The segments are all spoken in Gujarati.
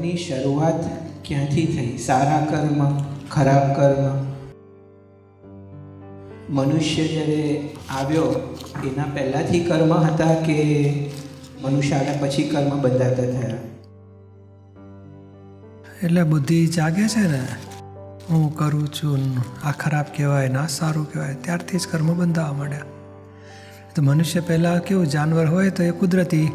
કર્મની શરૂઆત ક્યાંથી થઈ? સારા કર્મ, ખરાબ કર્મ? મનુષ્ય જ્યારે આવ્યો એના પહેલાંથી કર્મ હતા કે મનુષ્ય આવ્યા પછી કર્મ બંધાતા થયા? એટલે બુદ્ધિ જાગે છે ને, હું કરું છું, આ ખરાબ કહેવાય ના સારું કહેવાય, ત્યારથી જ કર્મ બંધાવા માંડ્યા. તો મનુષ્ય પહેલાં કેવું, જાનવર હોય તો એ કુદરતી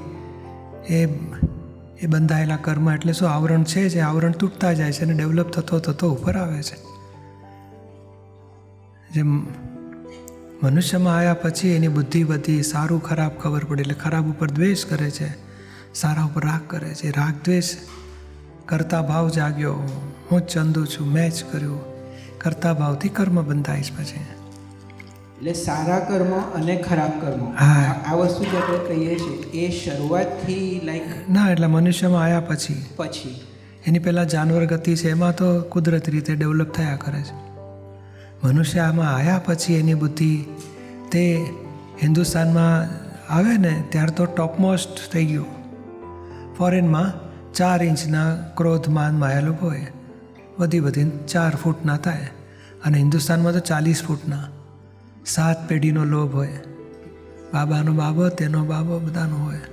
એ બંધાયેલા કર્મ એટલે શું, આવરણ છે જે આવરણ તૂટતા જાય છે અને ડેવલપ થતો થતો ઉપર આવે છે. જેમ મનુષ્યમાં આવ્યા પછી એની બુદ્ધિ વધી, સારું ખરાબ ખબર પડી, એટલે ખરાબ ઉપર દ્વેષ કરે છે, સારા ઉપર રાગ કરે છે. રાગ દ્વેષ કરતા ભાવ જાગ્યો, હું જ ચંદુ છું, મેં જ કર્યું, કરતા ભાવથી કર્મ બંધાય છે પછી. એટલે સારા કર્મ અને ખરાબ કર્મ, હા, આ વસ્તુ જે આપણે કહીએ છીએ એ શરૂઆતથી લાઈક ના, એટલે મનુષ્યમાં આવ્યા પછી એની પહેલાં જાનવર ગતિ છે, એમાં તો કુદરતી રીતે ડેવલપ થયા કરે છે. મનુષ્ય આમાં આવ્યા પછી એની બુદ્ધિ તે હિન્દુસ્તાનમાં આવે ને ત્યારે તો ટોપમોસ્ટ થઈ ગયું. ફોરેનમાં 4 ઇંચના ક્રોધ માન માયા લોભ હોય, વધીને 4 ફૂટના થાય, અને હિન્દુસ્તાનમાં તો 40 ફૂટના 7 પેઢીનો લોભ હોય, બાબાનો બાબો, તેનો બાબો, બધાનો હોય.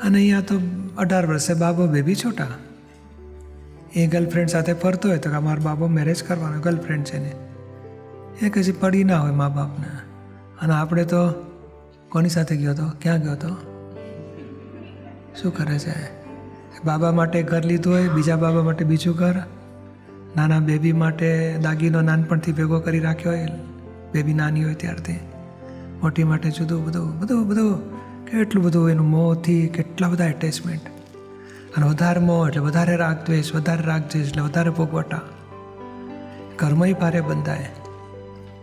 અને અહીંયા તો 18 વર્ષે બાબો, બેબી છોટા. એ ગર્લફ્રેન્ડ સાથે ફરતો હોય તો કે મારો બાબો મેરેજ કરવાનો, ગર્લફ્રેન્ડ છે ને, એ કશી પડી ના હોય મા બાપને. અને આપણે તો કોની સાથે ગયો હતો, ક્યાં ગયો હતો, શું કરે છે, બાબા માટે ઘર લીધું હોય, બીજા બાબા માટે બીજું ઘર, નાના બેબી માટે દાગીનો નાનપણથી ભેગો કરી રાખ્યો હોય, બેબી નાની હોય ત્યારથી, મોટી માટે જુદું, બધું કેટલું બધું એનું મોહથી કેટલા બધા એટેચમેન્ટ. અને વધારે મોહ એટલે વધારે રાગ દ્વેષ, વધારે રાગ દ્વેષ એટલે વધારે ભોગવટા. કર્મય ભારે બંધાય,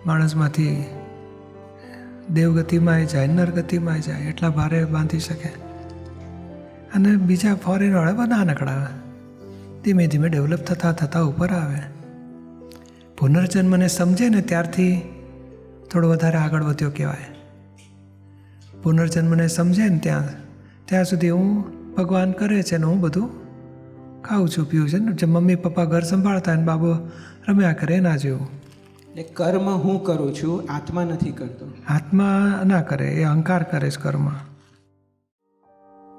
માણસમાંથી દેવગતિમાં જાય, નરગતિમાં જાય, એટલા ભારે બાંધી શકે. અને બીજા ફોરેનવાળા બધા નાનકડા ધીમે ધીમે ડેવલપ થતાં ઉપર આવે. પુનર્જન્મને સમજે ને ત્યારથી થોડો વધારે આગળ વધ્યો કહેવાય. પુનર્જન્મને સમજે ને ત્યાં સુધી હું ભગવાન કરે છે ને હું બધું ખાઉં છું, પીવું છે ને, જે મમ્મી પપ્પા ઘર સંભાળતા ને બાબો રમ્યા કરે એના જેવું. એટલે કર્મ હું કરું છું, આત્મા નથી કરતો. આત્મા ના કરે, એ અહંકાર કરે છે કર્મ.